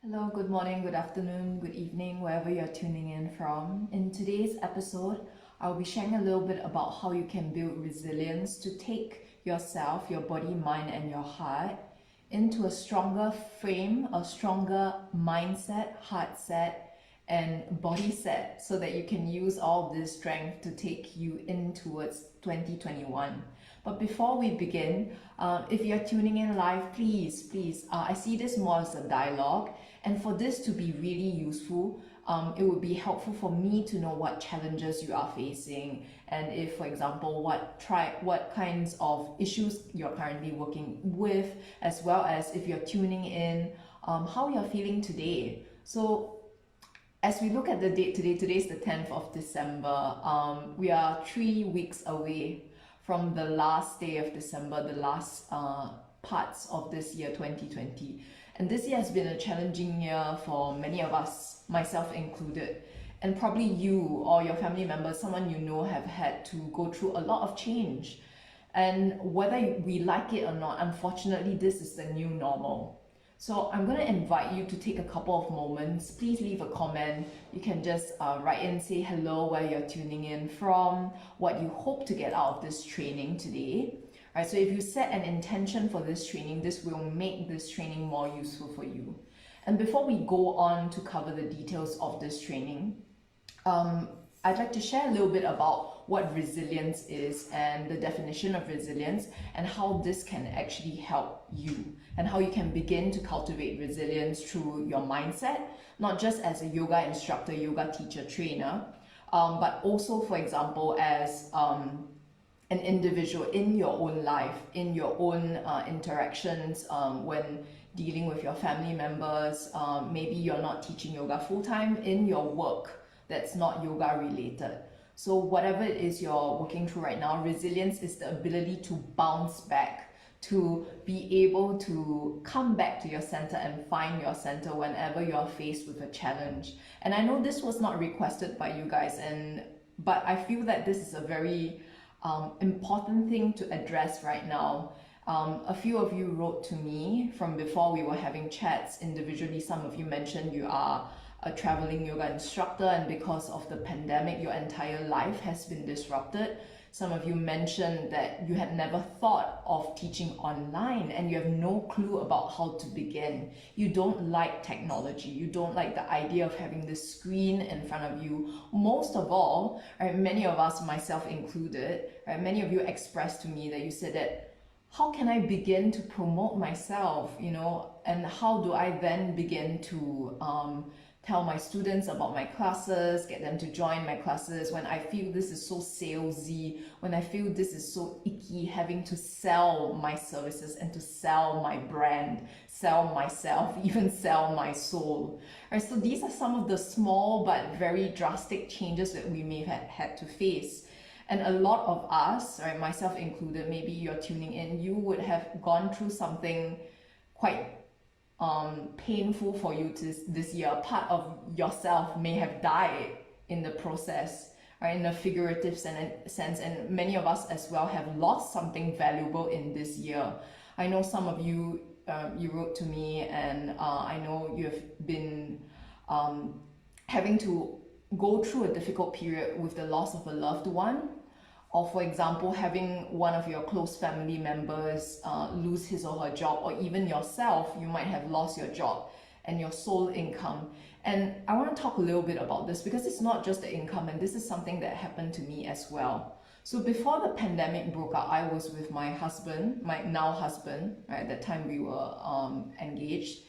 Hello, good morning, good afternoon, good evening, wherever you're tuning in from. In today's episode, I'll be sharing a little bit about how you can build resilience to take yourself, your body, mind, and your heart into a stronger frame, a stronger mindset, heart set, and body set so that you can use all this strength to take you in towards 2021. But before we begin, if you're tuning in live, please, I see this more as a dialogue. And for this to be really useful, it would be helpful for me to know what challenges you are facing, and if, for example, what kinds of issues you're currently working with, as well as if you're tuning in, how you're feeling today. So as we look at the date today, today's the 10th of December. We are 3 weeks away from the last day of December, the last parts of this year 2020. And this year has been a challenging year for many of us, myself included. And probably you or your family members, someone you know, have had to go through a lot of change. And whether we like it or not, unfortunately, this is the new normal. So I'm going to invite you to take a couple of moments. Please leave a comment. You can just write in, say hello, where you're tuning in from, what you hope to get out of this training today. Right, so if you set an intention for this training, this will make this training more useful for you. And before we go on to cover the details of this training, I'd like to share a little bit about what resilience is and the definition of resilience and how this can actually help you and how you can begin to cultivate resilience through your mindset, not just as a yoga instructor, yoga teacher, trainer, but also, for example, as an individual in your own life, in your own interactions, when dealing with your family members. Maybe you're not teaching yoga full-time, in your work that's not yoga related. So whatever it is you're working through right now, resilience is the ability to bounce back, to be able to come back to your center and find your center whenever you're faced with a challenge. And I know this was not requested by you guys, but I feel that this is a very important thing to address right now. A few of you wrote to me from before we were having chats individually. Some of you mentioned you are a traveling yoga instructor, and because of the pandemic, your entire life has been disrupted. Some of you mentioned that you had never thought of teaching online and you have no clue about how to begin. You don't like technology. You don't like the idea of having this screen in front of you. Most of all, right, many of us, myself included, right, many of you expressed to me that you said that, how can I begin to promote myself, and how do I then begin to tell my students about my classes, get them to join my classes when I feel this is so salesy, when I feel this is so icky, having to sell my services and to sell my brand, sell myself, even sell my soul. Right, so these are some of the small but very drastic changes that we may have had to face. And a lot of us, right, myself included, maybe you're tuning in, you would have gone through something quite painful for you this year. Part of yourself may have died in the process, right, in a figurative sense, and many of us as well have lost something valuable in this year. I know some of you, you wrote to me, and I know you have been having to go through a difficult period with the loss of a loved one, or for example, having one of your close family members lose his or her job, or even yourself, you might have lost your job and your sole income. And I want to talk a little bit about this because it's not just the income, and this is something that happened to me as well. So before the pandemic broke out, I was with my husband, my now husband, right? At that time we were engaged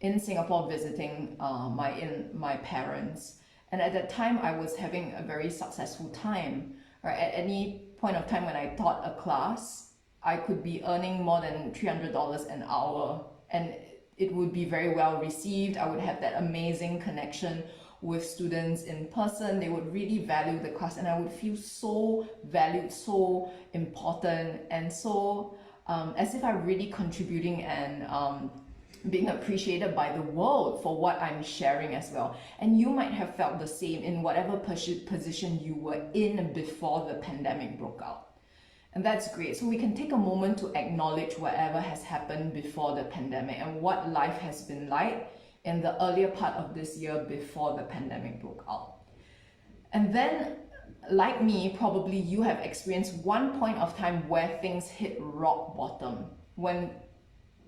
in Singapore visiting my parents. And at that time I was having a very successful time. Right, at any point of time when I taught a class, I could be earning more than $300 an hour, and it would be very well received. I would have that amazing connection with students in person. They would really value the class, and I would feel so valued, so important, and so as if I'm really contributing and being appreciated by the world for what I'm sharing as well. And you might have felt the same in whatever position you were in before the pandemic broke out. And that's great. So we can take a moment to acknowledge whatever has happened before the pandemic and what life has been like in the earlier part of this year before the pandemic broke out. And then, like me, probably you have experienced one point of time where things hit rock bottom, when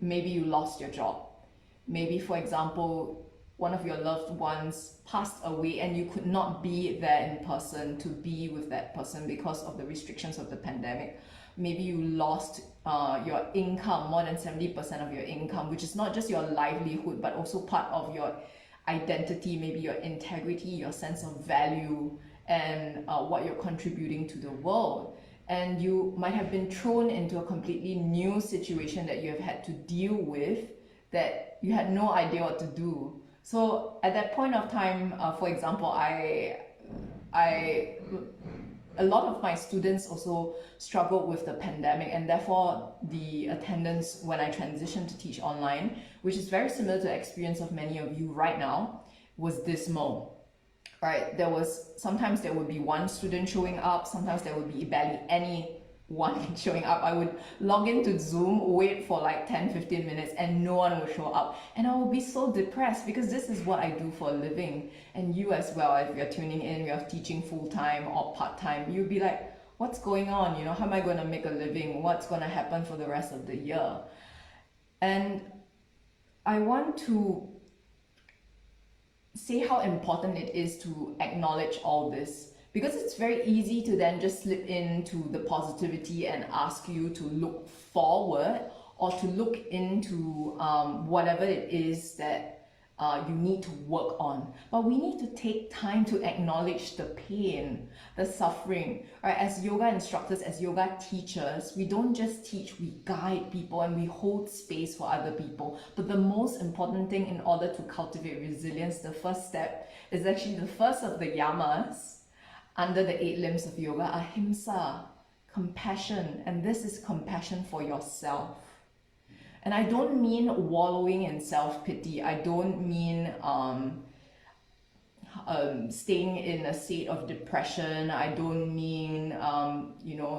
maybe you lost your job. Maybe, for example, one of your loved ones passed away and you could not be there in person to be with that person because of the restrictions of the pandemic. Maybe you lost your income, more than 70% of your income, which is not just your livelihood, but also part of your identity, maybe your integrity, your sense of value, and what you're contributing to the world. And you might have been thrown into a completely new situation that you have had to deal with, that you had no idea what to do. So at that point of time, for example, a lot of my students also struggled with the pandemic, and therefore the attendance when I transitioned to teach online, which is very similar to the experience of many of you right now, was dismal. Right? Sometimes there would be one student showing up, sometimes there would be barely anyone showing up. I would log into Zoom, wait for like 10-15 minutes, and no one would show up. And I would be so depressed, because this is what I do for a living. And you as well, if you're tuning in, you're teaching full-time or part-time, you'd be like, what's going on? How am I going to make a living? What's going to happen for the rest of the year? And I want to say how important it is to acknowledge all this, because it's very easy to then just slip into the positivity and ask you to look forward or to look into whatever it is that you need to work on. But we need to take time to acknowledge the pain, the suffering. Right? As yoga instructors, as yoga teachers, we don't just teach, we guide people and we hold space for other people. But the most important thing in order to cultivate resilience, the first step, is actually the first of the yamas under the 8 limbs of yoga, ahimsa, compassion. And this is compassion for yourself. And I don't mean wallowing in self-pity. I don't mean staying in a state of depression. I don't mean,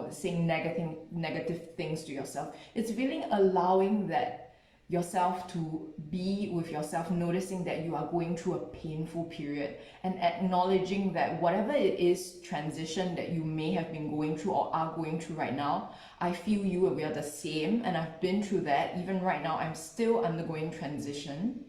saying negative things to yourself. It's really allowing that yourself to be with yourself, noticing that you are going through a painful period, and acknowledging that whatever it is, transition that you may have been going through or are going through right now, I feel you, and we are the same, and I've been through that. Even right now, I'm still undergoing transition.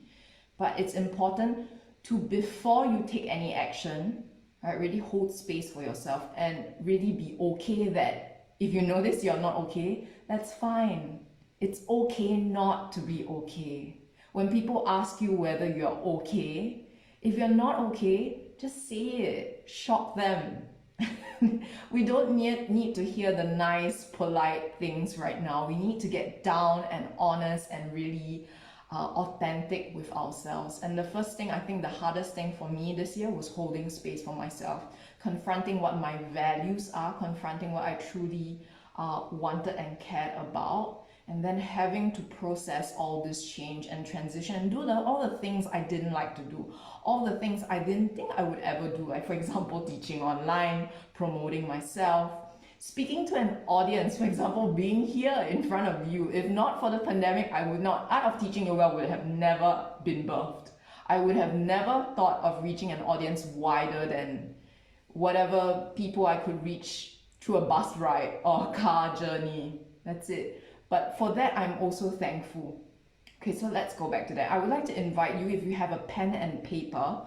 But it's important to, before you take any action, right, really hold space for yourself and really be okay that if you notice you're not okay, that's fine. It's okay not to be okay. When people ask you whether you're okay, if you're not okay, just say it. Shock them. We don't need to hear the nice, polite things right now. We need to get down and honest and really authentic with ourselves. And the first thing, I think the hardest thing for me this year was holding space for myself, confronting what my values are, confronting what I truly wanted and cared about, and then having to process all this change and transition and do all the things I didn't like to do, all the things I didn't think I would ever do, like for example, teaching online, promoting myself, speaking to an audience, for example, being here in front of you. If not for the pandemic, Art of Teaching Yoga would have never been birthed. I would have never thought of reaching an audience wider than whatever people I could reach through a bus ride or a car journey. That's it. But for that, I'm also thankful. Okay, so let's go back to that. I would like to invite you, if you have a pen and paper,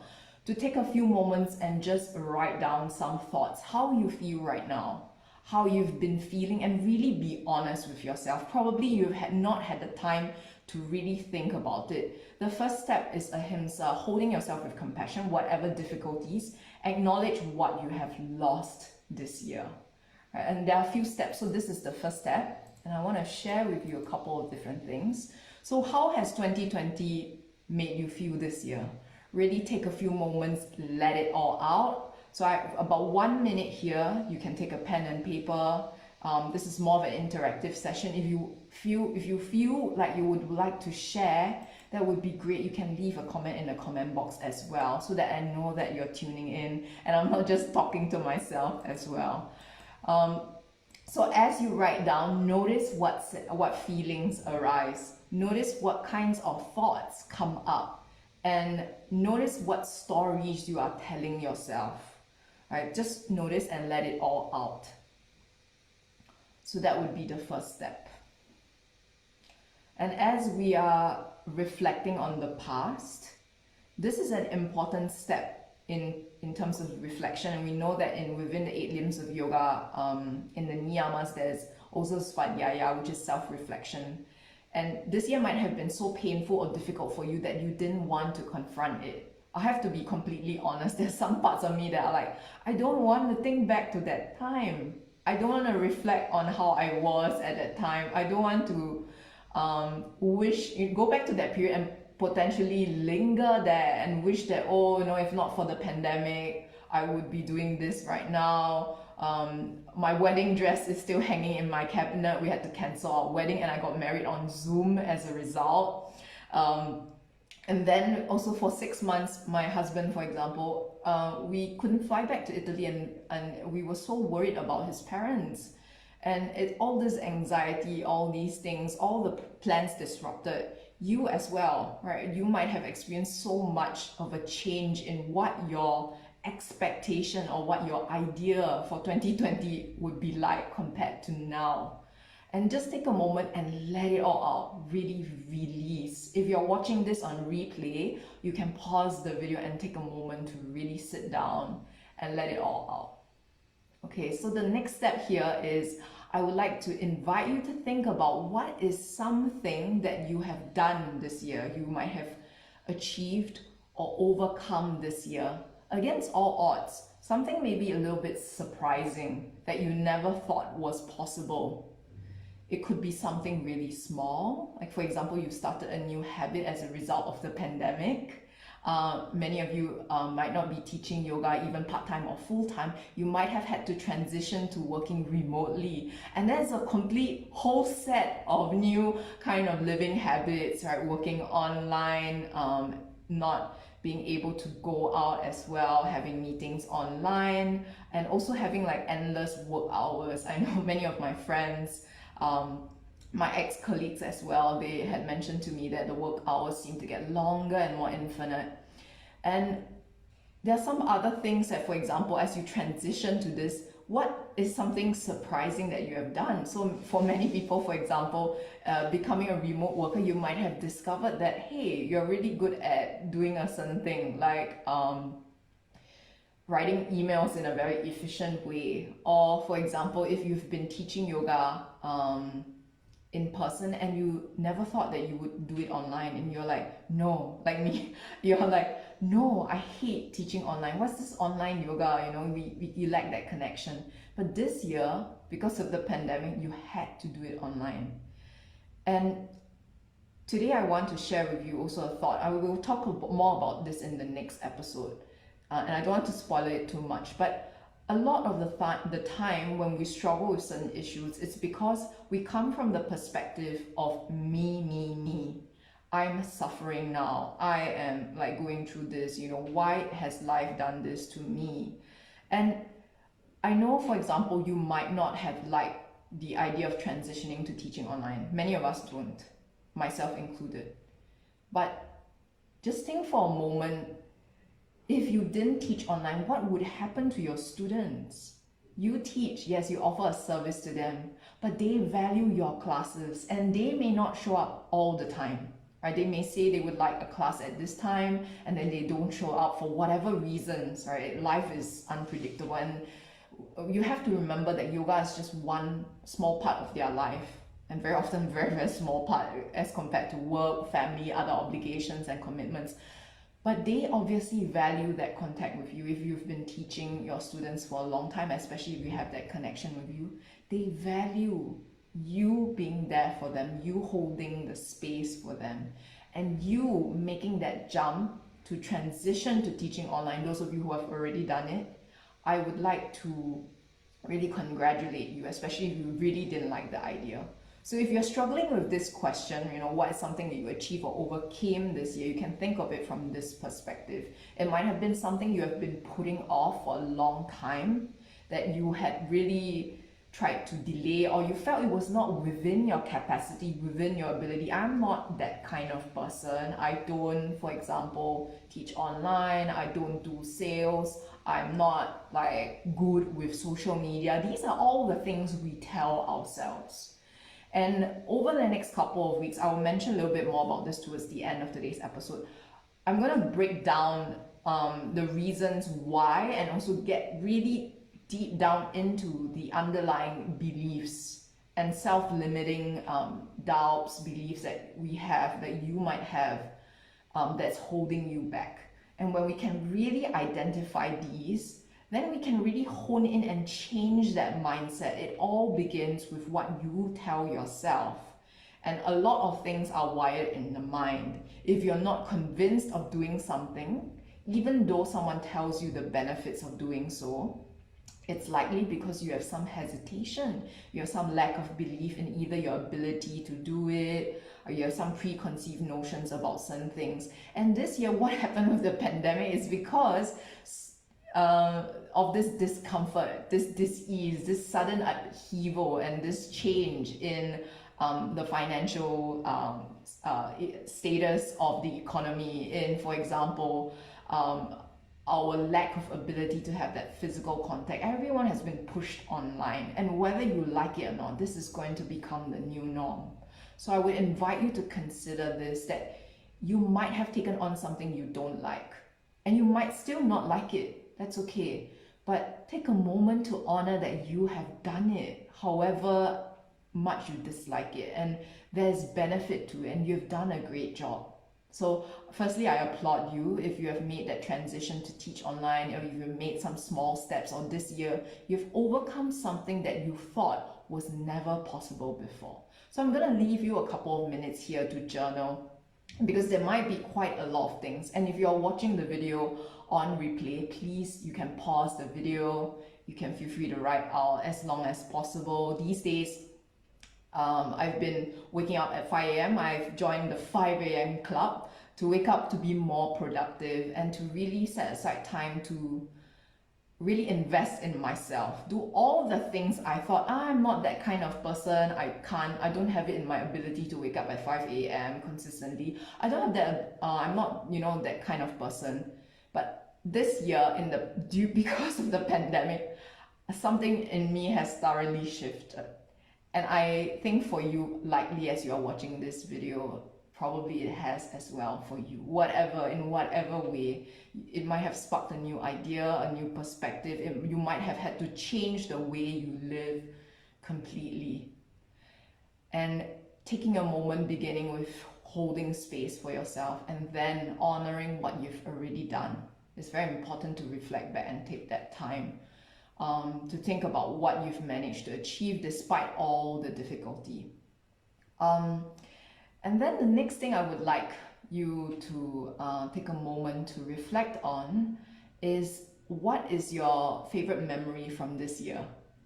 to take a few moments and just write down some thoughts, how you feel right now, how you've been feeling, and really be honest with yourself. Probably you've not had the time to really think about it. The first step is ahimsa, holding yourself with compassion, whatever difficulties. Acknowledge what you have lost this year. Right? And there are a few steps, so this is the first step. And I want to share with you a couple of different things. So how has 2020 made you feel this year? Really take a few moments, let it all out. So about 1 minute here, you can take a pen and paper. This is more of an interactive session. If you feel like you would like to share, that would be great. You can leave a comment in the comment box as well, so that I know that you're tuning in and I'm not just talking to myself as well. So as you write down, notice what feelings arise. Notice what kinds of thoughts come up. and notice what stories you are telling yourself, right? Just notice and let it all out. So that would be the first step. And as we are reflecting on the past, this is an important step in terms of reflection. And we know that within the 8 limbs of yoga, in the niyamas, there's also svadhyaya, which is self-reflection. And this year might have been so painful or difficult for you that you didn't want to confront it. I have to be completely honest. There's some parts of me that are like, I don't want to think back to that time. I don't want to reflect on how I was at that time. I don't want to go back to that period and potentially linger there and wish that, oh, if not for the pandemic, I would be doing this right now. My wedding dress is still hanging in my cabinet. We had to cancel our wedding and I got married on Zoom as a result. And then also for 6 months, my husband, for example, we couldn't fly back to Italy and we were so worried about his parents. And all this anxiety, all these things, all the plans disrupted. You as well, right? You might have experienced so much of a change in what your expectation or what your idea for 2020 would be like compared to now. And just take a moment and let it all out. Really release. If you're watching this on replay, you can pause the video and take a moment to really sit down and let it all out. Okay, so the next step here is I would like to invite you to think about what is something that you have done this year, you might have achieved or overcome this year against all odds. Something maybe a little bit surprising that you never thought was possible. It could be something really small, like for example, you started a new habit as a result of the pandemic. Many of you might not be teaching yoga even part-time or full-time. You might have had to transition to working remotely. And there's a complete whole set of new kind of living habits, right? Working online, not being able to go out as well, having meetings online, and also having like endless work hours. I know many of my friends, my ex-colleagues as well, they had mentioned to me that the work hours seem to get longer and more infinite. And there are some other things that, for example, as you transition to this, what is something surprising that you have done? So for many people, for example, becoming a remote worker, you might have discovered that, hey, you're really good at doing a certain thing, like writing emails in a very efficient way. Or for example, if you've been teaching yoga in person and you never thought that you would do it online, and you're like, no, like me, you're like, no, I hate teaching online. What's this online yoga? You lack that connection. But this year, because of the pandemic, you had to do it online. And today I want to share with you also a thought. I will talk more about this in the next episode. And I don't want to spoil it too much, but a lot of the time when we struggle with certain issues, it's because we come from the perspective of me. I'm suffering now. I am like going through this, why has life done this to me? And I know, for example, you might not have liked the idea of transitioning to teaching online. Many of us don't, myself included. But just think for a moment, if you didn't teach online, what would happen to your students? You teach, yes, you offer a service to them, but they value your classes and they may not show up all the time, right? They may say they would like a class at this time and then they don't show up for whatever reasons, right? Life is unpredictable, and you have to remember that yoga is just one small part of their life, and very often very, very small part as compared to work, family, other obligations and commitments. But they obviously value that contact with you. If you've been teaching your students for a long time, especially if you have that connection with you, they value you being there for them, you holding the space for them, and you making that jump to transition to teaching online. Those of you who have already done it, I would like to really congratulate you, especially if you really didn't like the idea. So if you're struggling with this question, what is something that you achieved or overcame this year, you can think of it from this perspective. It might have been something you have been putting off for a long time, that you had really tried to delay, or you felt it was not within your capacity, within your ability. I'm not that kind of person. I don't, for example, teach online. I don't do sales. I'm not like good with social media. These are all the things we tell ourselves. And over the next couple of weeks, I will mention a little bit more about this towards the end of today's episode. I'm going to break down the reasons why, and also get really deep down into the underlying beliefs and self-limiting doubts, beliefs that we have, that you might have, that's holding you back. And when we can really identify these, then we can really hone in and change that mindset. It all begins with what you tell yourself. And a lot of things are wired in the mind. If you're not convinced of doing something, even though someone tells you the benefits of doing so, it's likely because you have some hesitation, you have some lack of belief in either your ability to do it, or you have some preconceived notions about certain things. And this year, what happened with the pandemic is because of this discomfort, this dis-ease, this sudden upheaval, and this change in the financial status of the economy, in, for example, our lack of ability to have that physical contact. Everyone has been pushed online, and whether you like it or not, this is going to become the new norm. So I would invite you to consider this, that you might have taken on something you don't like, and you might still not like it. That's okay. But take a moment to honor that you have done it, however much you dislike it, and there's benefit to it, and you've done a great job. So firstly, I applaud you if you have made that transition to teach online, or if you've made some small steps, or this year you've overcome something that you thought was never possible before. So I'm going to leave you a couple of minutes here to journal, because there might be quite a lot of things. And if you're watching the video on replay, please, you can pause the video. You can feel free to write out as long as possible. These days, I've been waking up at 5 a.m. I've joined the 5 a.m. club to wake up to be more productive and to really set aside time to really invest in myself. Do all the things I thought, I'm not that kind of person, I don't have it in my ability to wake up at 5 a.m. consistently. I don't have that, I'm not, that kind of person. But this year, because of the pandemic, something in me has thoroughly shifted. And I think for you, likely as you are watching this video, probably it has as well for you. In whatever way, it might have sparked a new idea, a new perspective. You might have had to change the way you live completely. And taking a moment, beginning with holding space for yourself, and then honoring what you've already done. It's very important to reflect back and take that time to think about what you've managed to achieve despite all the difficulty. And then the next thing I would like you to take a moment to reflect on is, what is your favorite memory from this year?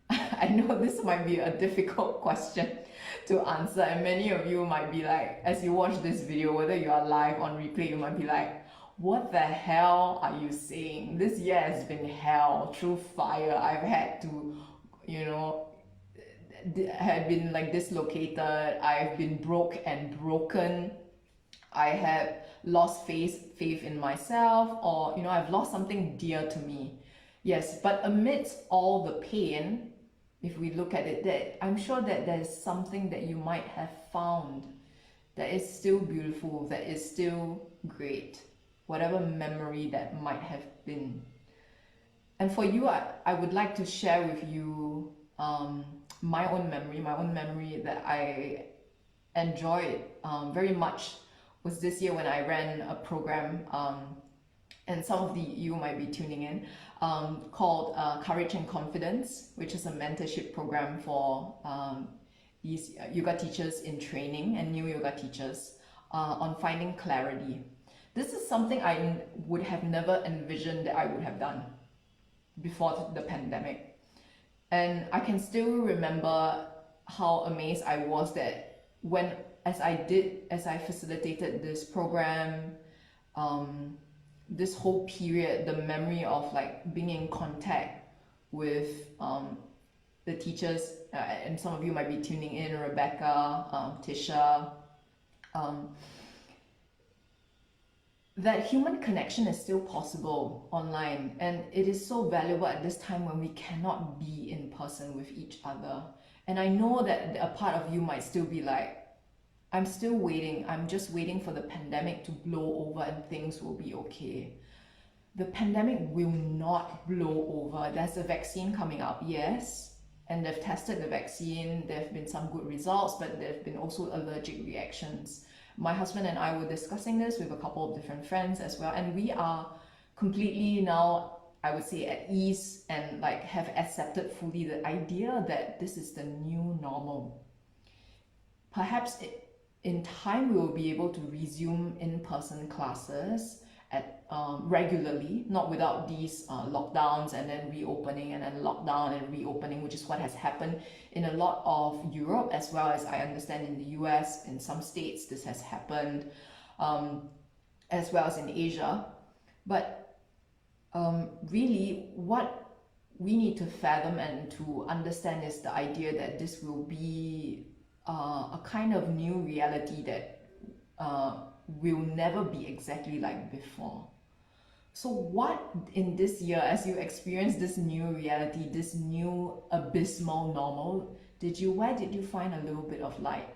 I know this might be a difficult question to answer, and many of you might be like, as you watch this video, whether you are live on replay, you might be like, what the hell are you saying? This year has been hell, through fire. I've had to, have been like dislocated. I've been broke and broken. I have lost faith in myself, or I've lost something dear to me. Yes, but amidst all the pain, if we look at it, that I'm sure that there's something that you might have found that is still beautiful, that is still great, whatever memory that might have been. And for you, I would like to share with you my own memory that I enjoyed very much was this year when I ran a program, and some of you might be tuning in, called Courage and Confidence, which is a mentorship program for these yoga teachers in training and new yoga teachers on finding clarity. This is something I would have never envisioned that I would have done before the pandemic. And I can still remember how amazed I was that as I facilitated this program, this whole period, the memory of like being in contact with the teachers, and some of you might be tuning in, Rebecca, Tisha, that human connection is still possible online, and it is so valuable at this time when we cannot be in person with each other. And I know that a part of you might still be like, I'm still waiting. I'm just waiting for the pandemic to blow over and things will be okay. The pandemic will not blow over. There's a vaccine coming up, yes, and they've tested the vaccine. There have been some good results, but there have been also allergic reactions. My husband and I were discussing this with a couple of different friends as well, and we are completely now, I would say, at ease and like have accepted fully the idea that this is the new normal. Perhaps in time we will be able to resume in-person classes at regularly, not without these lockdowns and then reopening and then lockdown and reopening, which is what has happened in a lot of Europe, as well as I understand in the US. In some states this has happened, as well as in Asia. But really what we need to fathom and to understand is the idea that this will be a kind of new reality that will never be exactly like before. So what in this year, as you experience this new reality, this new abysmal normal, where did you find a little bit of light?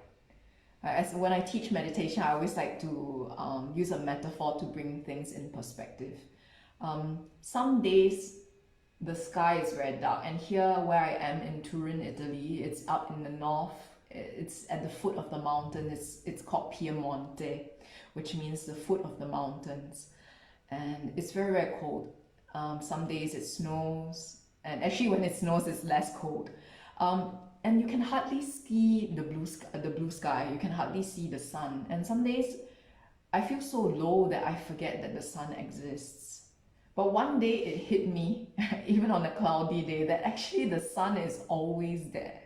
As when I teach meditation, I always like to use a metaphor to bring things in perspective. Some days the sky is very dark, and here where I am in Turin, Italy, it's up in the north. It's at the foot of the mountain. It's called Piemonte, which means the foot of the mountains, and it's very, very cold. Some days it snows, and actually when it snows it's less cold, and you can hardly see the blue sky. You can hardly see the sun, and some days I feel so low that I forget that the sun exists. But one day it hit me even on a cloudy day, that actually the sun is always there.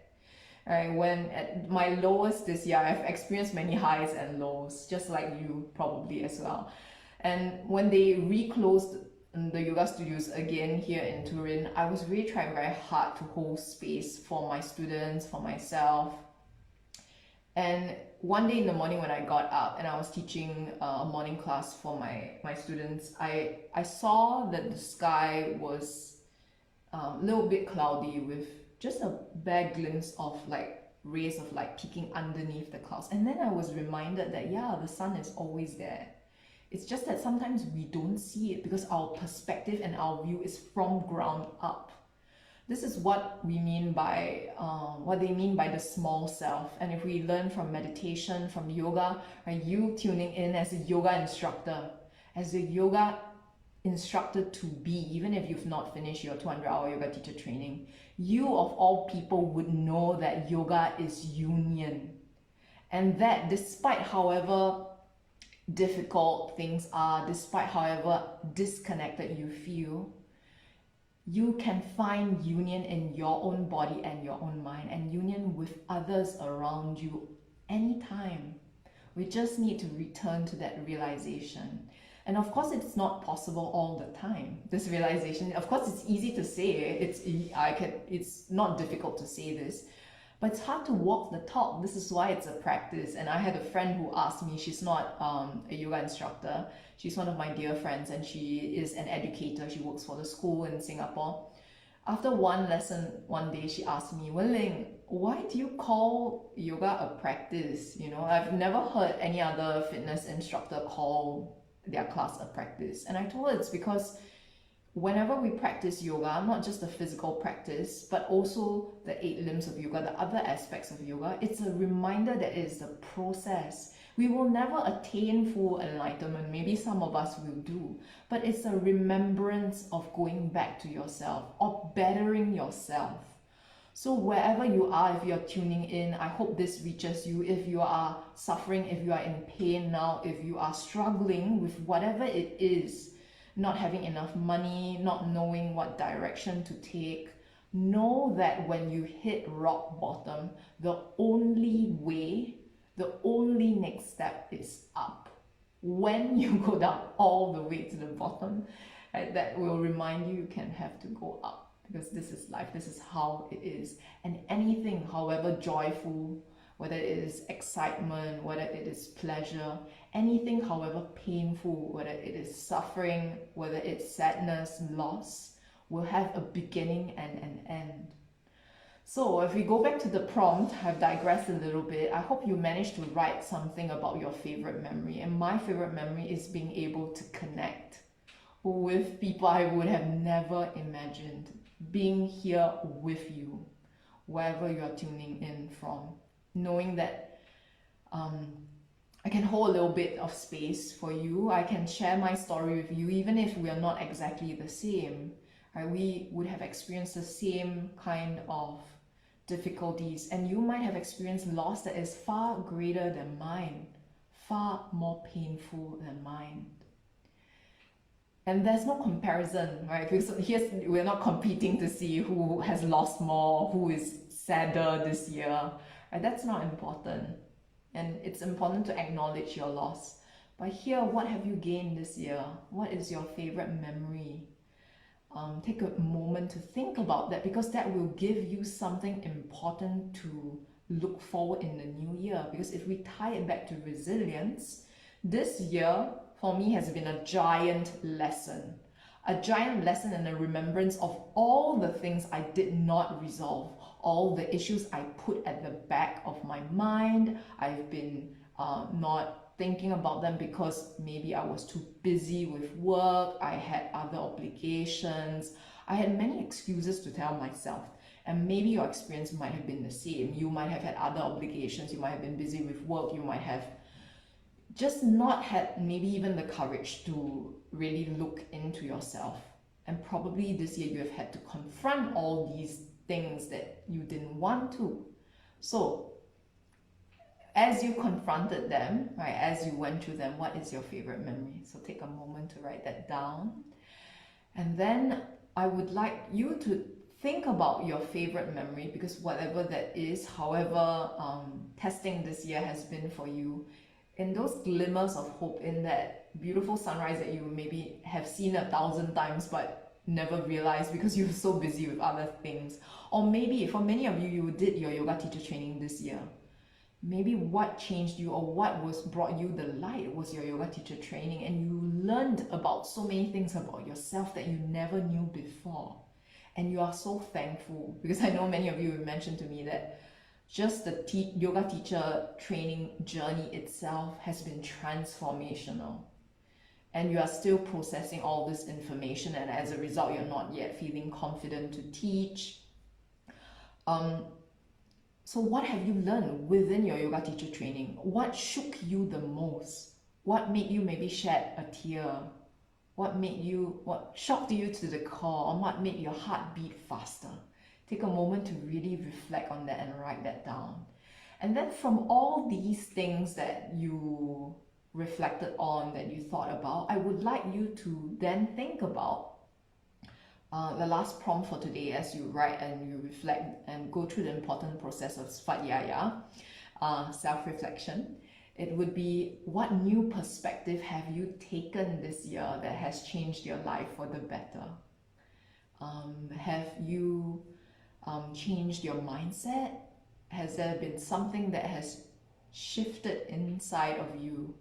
Right, when at my lowest this year, I've experienced many highs and lows, just like you probably as well. And when they reclosed the yoga studios again here in Turin, I was really trying very hard to hold space for my students, for myself. And one day in the morning when I got up and I was teaching a morning class for my students, I saw that the sky was a little bit cloudy with just a bare glimpse of like rays of light peeking underneath the clouds. And then I was reminded that yeah, the sun is always there. It's just that sometimes we don't see it because our perspective and our view is from ground up. This is what we mean by what they mean by the small self. And if we learn from meditation, from yoga, right, you tuning in as a yoga instructor, as a yoga instructor to be, even if you've not finished your 200-hour yoga teacher training, you of all people would know that yoga is union, and that despite however difficult things are, despite however disconnected you feel, you can find union in your own body and your own mind, and union with others around you anytime. We just need to return to that realization. And of course, it's not possible all the time, this realization. Of course, it's easy to say, it's not difficult to say this, but it's hard to walk the talk. This is why it's a practice. And I had a friend who asked me, she's not a yoga instructor, she's one of my dear friends, and she is an educator. She works for the school in Singapore. After one lesson, one day she asked me, Wenlin, why do you call yoga a practice? You know, I've never heard any other fitness instructor call their class a practice. And I told her it's because whenever we practice yoga, not just the physical practice, but also the 8 limbs of yoga, the other aspects of yoga, it's a reminder that it is the process. We will never attain full enlightenment. Maybe some of us will do, but it's a remembrance of going back to yourself, of bettering yourself. So wherever you are, if you're tuning in, I hope this reaches you. If you are suffering, if you are in pain now, if you are struggling with whatever it is, not having enough money, not knowing what direction to take, know that when you hit rock bottom, the only way, the only next step is up. When you go down all the way to the bottom, right, that will remind you you can have to go up. because this is life, this is how it is. And anything, however joyful, whether it is excitement, whether it is pleasure, anything, however painful, whether it is suffering, whether it's sadness, loss, will have a beginning and an end. So if we go back to the prompt, I've digressed a little bit. I hope you managed to write something about your favorite memory. And my favorite memory is being able to connect with people I would have never imagined. Being here with you, wherever you are tuning in from. Knowing that I can hold a little bit of space for you. I can share my story with you, even if we are not exactly the same. Right? We would have experienced the same kind of difficulties, and you might have experienced loss that is far greater than mine, far more painful than mine. And there's no comparison, right? Because we're not competing to see who has lost more, who is sadder this year. Right? That's not important. And it's important to acknowledge your loss. But here, what have you gained this year? What is your favorite memory? Take a moment to think about that, because that will give you something important to look forward in the new year. Because if we tie it back to resilience, this year for me has been a giant lesson in the remembrance of all the things I did not resolve, all the issues I put at the back of my mind. I've been not thinking about them because maybe I was too busy with work, I had other obligations, I had many excuses to tell myself. And maybe your experience might have been the same. You might have had other obligations, you might have been busy with work, you might have just not had maybe even the courage to really look into yourself. And probably this year you have had to confront all these things that you didn't want to. So as you confronted them, right, as you went through them, what is your favorite memory? So take a moment to write that down. And then I would like you to think about your favorite memory, because whatever that is, however testing this year has been for you, in those glimmers of hope, in that beautiful sunrise that you maybe have seen 1,000 times but never realized because you were so busy with other things. Or maybe for many of you, you did your yoga teacher training this year. Maybe what changed you, or what brought you the light was your yoga teacher training, and you learned about so many things about yourself that you never knew before. And you are so thankful, because I know many of you have mentioned to me that just the yoga teacher training journey itself has been transformational. And you are still processing all this information, and as a result, you're not yet feeling confident to teach. So what have you learned within your yoga teacher training? What shook you the most? What made you maybe shed a tear? What shocked you to the core? Or what made your heart beat faster? Take a moment to really reflect on that and write that down. And then from all these things that you reflected on, that you thought about, I would like you to then think about the last prompt for today. As you write and you reflect and go through the important process of Svatyaya, self-reflection. It would be, what new perspective have you taken this year that has changed your life for the better? Have you changed your mindset? Has there been something that has shifted inside of you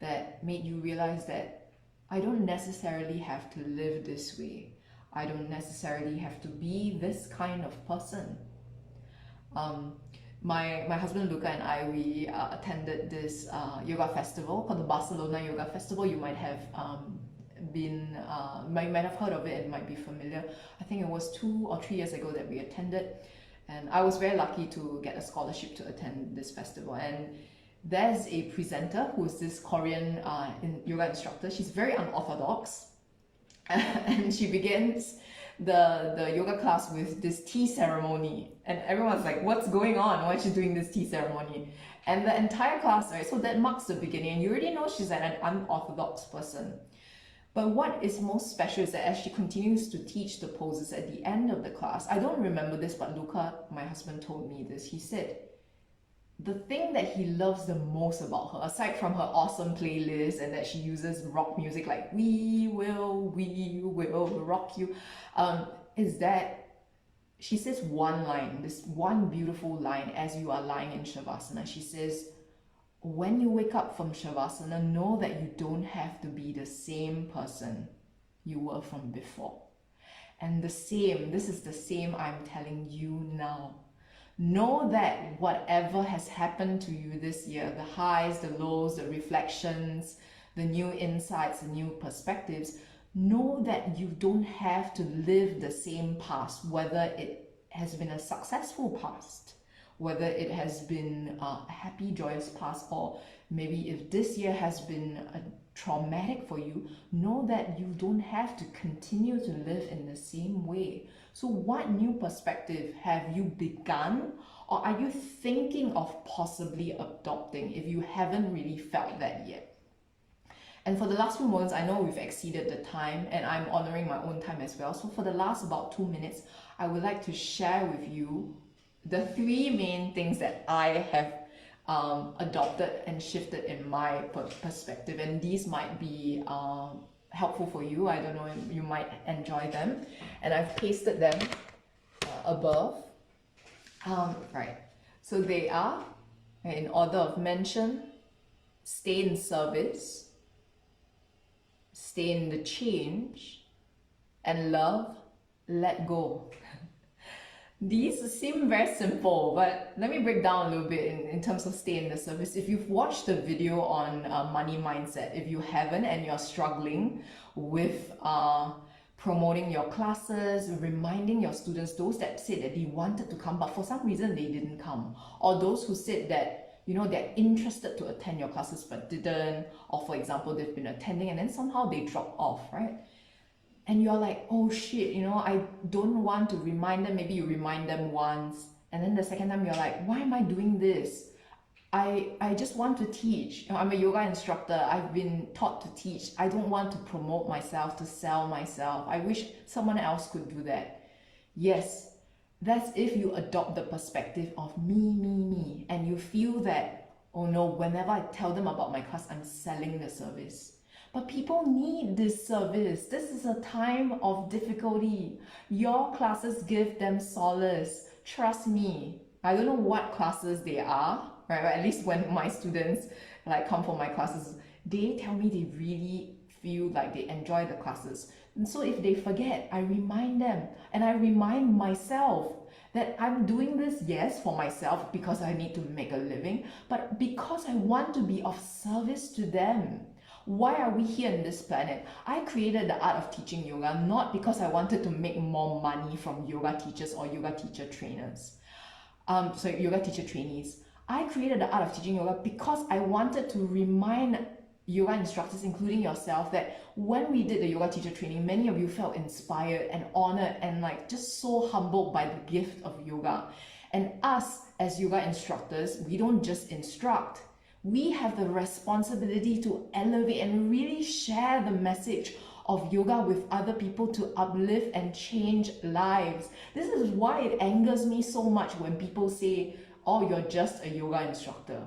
that made you realize that I don't necessarily have to live this way? I don't necessarily have to be this kind of person. My husband Luca and I, we attended this yoga festival called the Barcelona Yoga Festival. You might have might have heard of it and might be familiar. I think it was 2 or 3 years ago that we attended, and I was very lucky to get a scholarship to attend this festival. And there's a presenter who's this Korean yoga instructor. She's very unorthodox. And she begins the yoga class with this tea ceremony, and everyone's like, what's going on? Why is she doing this tea ceremony? And the entire class, right, so that marks the beginning, and you already know she's an unorthodox person. But what is most special is that as she continues to teach the poses at the end of the class, I don't remember this, but Luca, my husband, told me this. He said, the thing that he loves the most about her, aside from her awesome playlist and that she uses rock music like we will rock you, is that she says one line, this one beautiful line as you are lying in Shavasana. She says, when you wake up from Shavasana, know that you don't have to be the same person you were from before. And this is the same I'm telling you now. Know that whatever has happened to you this year, the highs, the lows, the reflections, the new insights, the new perspectives, know that you don't have to live the same past, whether it has been a successful past, whether it has been a happy, joyous past, or maybe if this year has been traumatic for you, know that you don't have to continue to live in the same way. So what new perspective have you begun, or are you thinking of possibly adopting if you haven't really felt that yet? And for the last few moments, I know we've exceeded the time and I'm honoring my own time as well. So for the last about 2 minutes, I would like to share with you the 3 main things that I have adopted and shifted in my perspective. And these might be helpful for you. I don't know, you might enjoy them. And I've pasted them above. Right. So they are, in order of mention, stay in service, stay in the change, and love, let go. These seem very simple, but let me break down a little bit in terms of stay in the service. If you've watched the video on money mindset, if you haven't and you're struggling with promoting your classes, reminding your students, those that said that they wanted to come, but for some reason they didn't come, or those who said that, you know, they're interested to attend your classes but didn't, or for example, they've been attending and then somehow they drop off, right? And you're like, oh shit, you know, I don't want to remind them. Maybe you remind them once, and then the second time you're like, why am I doing this? I just want to teach. You know, I'm a yoga instructor. I've been taught to teach. I don't want to promote myself, to sell myself. I wish someone else could do that. Yes, that's if you adopt the perspective of me, and you feel that, oh no, whenever I tell them about my class, I'm selling the service. But people need this service. This is a time of difficulty. Your classes give them solace. Trust me. I don't know what classes they are, right? But at least when my students like come for my classes, they tell me they really feel like they enjoy the classes. And so if they forget, I remind them, and I remind myself that I'm doing this, yes, for myself because I need to make a living, but because I want to be of service to them. Why are we here on this planet? I created the art of teaching yoga not because I wanted to make more money from yoga teachers or yoga teacher trainers. Yoga teacher trainees. I created the art of teaching yoga because I wanted to remind yoga instructors, including yourself, that when we did the yoga teacher training, many of you felt inspired and honored and like just so humbled by the gift of yoga. And us as yoga instructors, we don't just instruct. We have the responsibility to elevate and really share the message of yoga with other people to uplift and change lives. This is why it angers me so much when people say, oh, you're just a yoga instructor.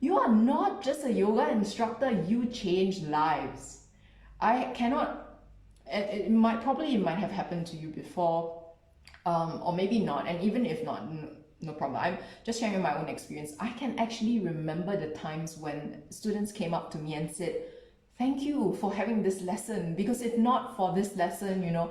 You are not just a yoga instructor, you change lives. I cannot, it might have happened to you before, or maybe not, and even if not, no problem. I'm just sharing my own experience. I can actually remember the times when students came up to me and said, thank you for having this lesson, because if not for this lesson, you know,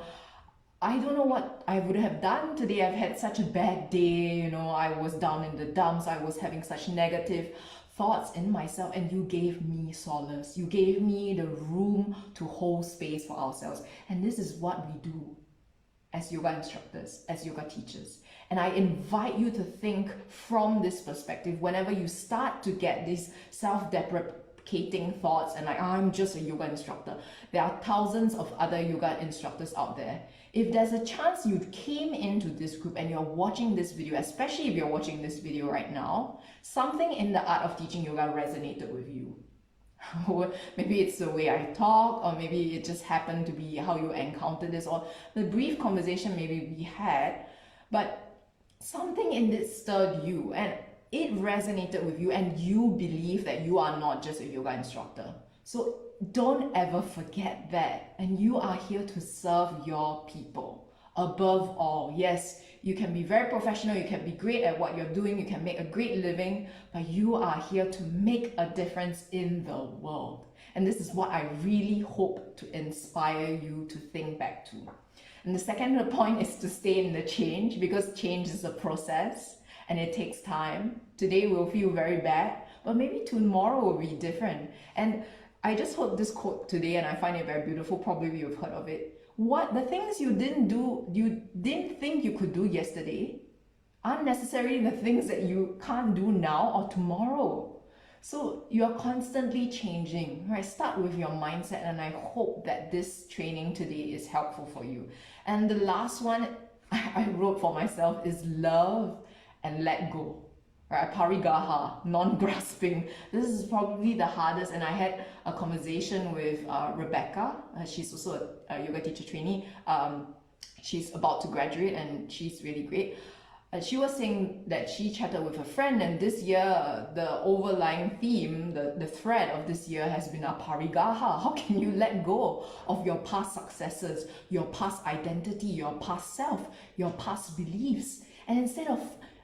I don't know what I would have done today. I've had such a bad day, you know, I was down in the dumps, I was having such negative thoughts in myself, and you gave me solace. You gave me the room to hold space for ourselves. And this is what we do as yoga instructors, as yoga teachers. And I invite you to think from this perspective whenever you start to get these self-deprecating thoughts and like, I'm just a yoga instructor. There are thousands of other yoga instructors out there. If there's a chance you came into this group and you're watching this video, especially if you're watching this video right now, something in the art of teaching yoga resonated with you. Maybe it's the way I talk, or maybe it just happened to be how you encountered this, or the brief conversation maybe we had, but something in this stirred you. And it resonated with you and you believe that you are not just a yoga instructor. So don't ever forget that. And you are here to serve your people. Above all, yes, you can be very professional, you can be great at what you're doing, you can make a great living, but you are here to make a difference in the world. And this is what I really hope to inspire you to think back to. And the second point is to stay in the change, because change is a process and it takes time. Today will feel very bad, but maybe tomorrow will be different. And I just heard this quote today and I find it very beautiful. Probably you've heard of it. What the things you didn't think you could do yesterday aren't necessarily the things that you can't do now or tomorrow. So you're constantly changing, right? Start with your mindset, and I hope that this training today is helpful for you. And the last one I wrote for myself is love and let go. Right? Parigaha, non-grasping. This is probably the hardest, and I had a conversation with Rebecca. She's also a yoga teacher trainee. She's about to graduate and she's really great. She was saying that she chatted with a friend, and this year the overlying theme, the thread of this year has been a parigaha. How can you let go of your past successes, your past identity, your past self, your past beliefs, and instead of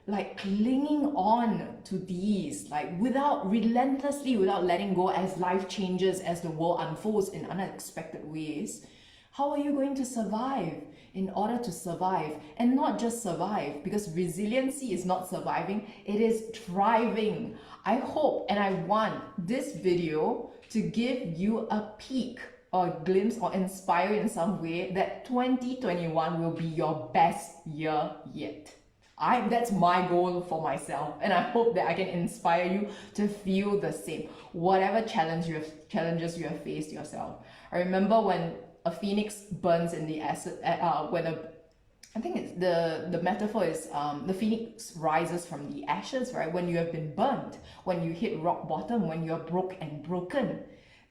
like clinging on to these, like without letting go as life changes, as the world unfolds in unexpected ways, how are you going to survive? In order to survive, and not just survive, because resiliency is not surviving, it is thriving. I hope and I want this video to give you a peek or a glimpse or inspire you in some way that 2021 will be your best year yet. That's my goal for myself, and I hope that I can inspire you to feel the same. Whatever challenges you have faced yourself. I remember when a phoenix burns in the acid, I think it's the metaphor is the phoenix rises from the ashes, right? When you have been burnt, when you hit rock bottom, when you're broken,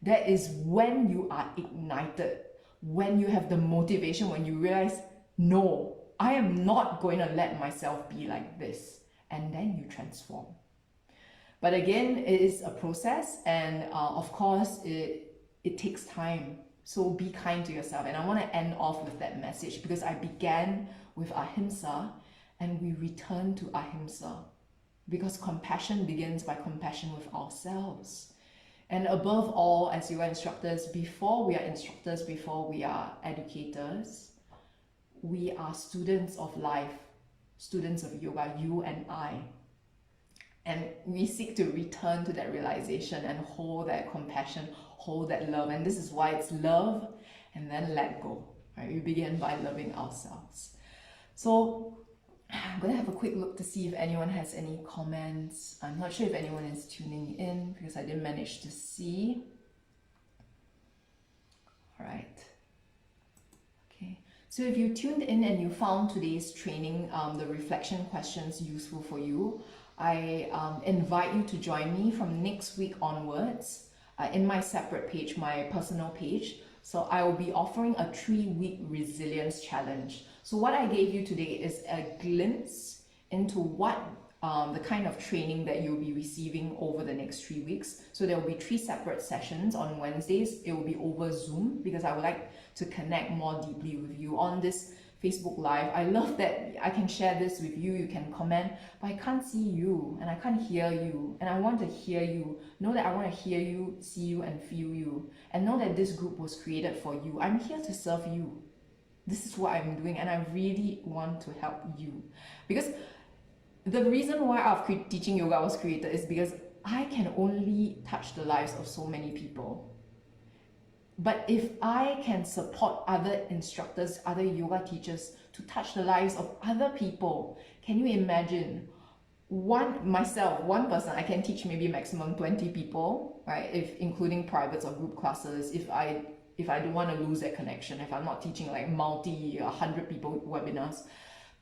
that is when you are ignited, when you have the motivation, when you realize, no, I am not going to let myself be like this, and then you transform. But again, it is a process, and of course it takes time. So be kind to yourself. And I want to end off with that message, because I began with ahimsa and we return to ahimsa, because compassion begins by compassion with ourselves. And above all, as yoga instructors, before we are educators, we are students of life, students of yoga, you and I. And we seek to return to that realization and hold that compassion, hold that love. And this is why it's love and then let go. Right? We begin by loving ourselves. So I'm going to have a quick look to see if anyone has any comments. I'm not sure if anyone is tuning in because I didn't manage to see. All right. Okay. So if you tuned in and you found today's training, the reflection questions useful for you, I invite you to join me from next week onwards in my separate page, my personal page. So I will be offering a 3-week resilience challenge. So what I gave you today is a glimpse into what the kind of training that you'll be receiving over the next 3 weeks. So there will be 3 separate sessions on Wednesdays. It will be over Zoom because I would like to connect more deeply with you on this Facebook Live. I love that I can share this with you, you can comment, but I can't see you and I can't hear you, and I want to hear you. Know that I want to hear you, see you and feel you, and know that this group was created for you. I'm here to serve you. This is what I'm doing, and I really want to help you, because the reason why teaching yoga was created is because I can only touch the lives of so many people. But if I can support other instructors, other yoga teachers to touch the lives of other people, can you imagine one person, I can teach maybe maximum 20 people, right? If including privates or group classes, if I don't want to lose that connection, if I'm not teaching like 100 people webinars.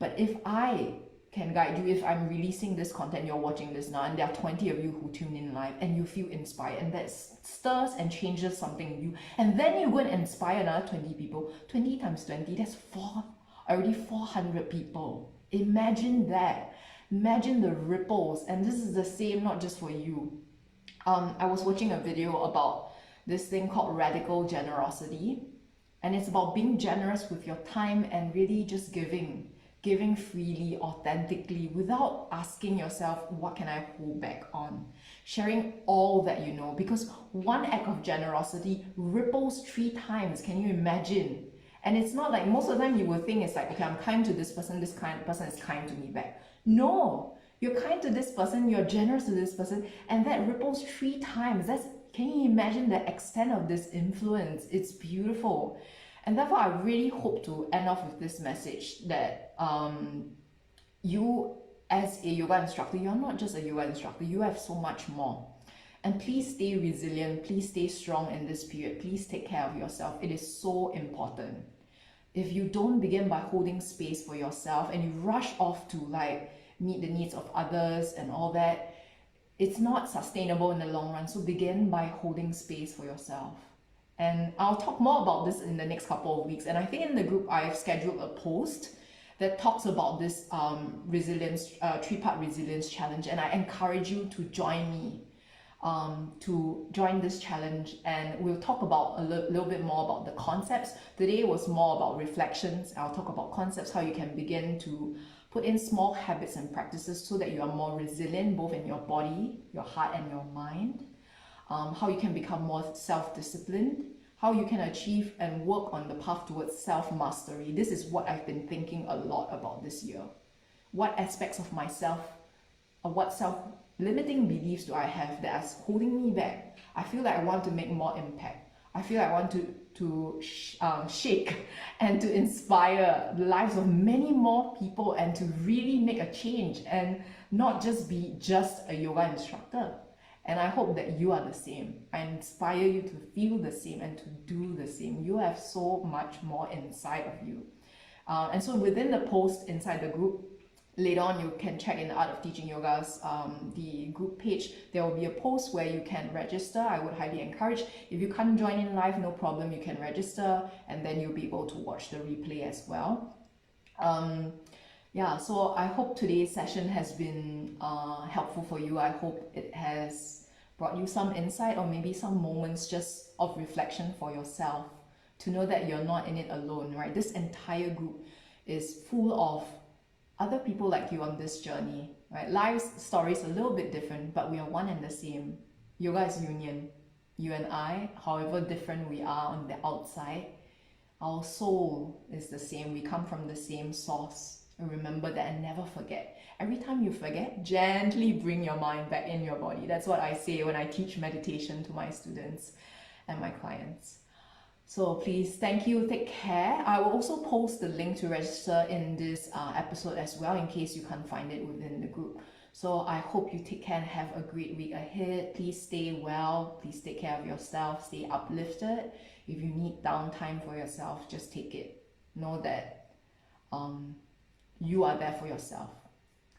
But if I can guide you, if I'm releasing this content, you're watching this now, and there are 20 of you who tune in live and you feel inspired, and that stirs and changes something in you, and then you go and inspire another 20 people, 20 times 20, that's already 400 people. Imagine that. Imagine the ripples, and this is the same not just for you. I was watching a video about this thing called radical generosity, and it's about being generous with your time and really just giving freely, authentically, without asking yourself, what can I hold back on? Sharing all that you know, because one act of generosity ripples 3 times. Can you imagine? And it's not like, most of the time you will think it's like, okay, I'm kind to this person is kind to me back. No, you're kind to this person, you're generous to this person, and that ripples 3 times. Can you imagine the extent of this influence? It's beautiful. And therefore, I really hope to end off with this message that you, as a yoga instructor, you're not just a yoga instructor, you have so much more. And please stay resilient, please stay strong in this period, please take care of yourself. It is so important. If you don't begin by holding space for yourself and you rush off to like meet the needs of others and all that, it's not sustainable in the long run. So begin by holding space for yourself. And I'll talk more about this in the next couple of weeks. And I think in the group, I've scheduled a post that talks about this resilience, 3-part resilience challenge. And I encourage you to join me, to join this challenge. And we'll talk about a little bit more about the concepts. Today was more about reflections. I'll talk about concepts, how you can begin to put in small habits and practices so that you are more resilient, both in your body, your heart, and your mind. How you can become more self-disciplined, how you can achieve and work on the path towards self-mastery. This is what I've been thinking a lot about this year. What aspects of myself, or what self-limiting beliefs do I have that are holding me back? I feel like I want to make more impact. I feel like I want to shake and to inspire the lives of many more people and to really make a change and not just be just a yoga instructor. And I hope that you are the same. I inspire you to feel the same and to do the same. You have so much more inside of you. And so within the post inside the group, later on you can check in the Art of Teaching Yoga's the group page. There will be a post where you can register. I would highly encourage. If you can't join in live, no problem. You can register and then you'll be able to watch the replay as well. Yeah, so I hope today's session has been helpful for you. I hope it has brought you some insight or maybe some moments just of reflection for yourself to know that you're not in it alone, right? This entire group is full of other people like you on this journey, right? Life's story is a little bit different, but we are one and the same. Yoga is union. You and I, however different we are on the outside, our soul is the same. We come from the same source. Remember that and never forget. Every time you forget, gently bring your mind back in your body. That's what I say when I teach meditation to my students and my clients. So please, thank you, take care. I will also post the link to register in this episode as well in case you can't find it within the group. So I hope you take care and have a great week ahead. Please stay well, please take care of yourself, stay uplifted. If you need downtime for yourself, just take it. Know that you are there for yourself.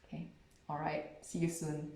Okay? All right. See you soon.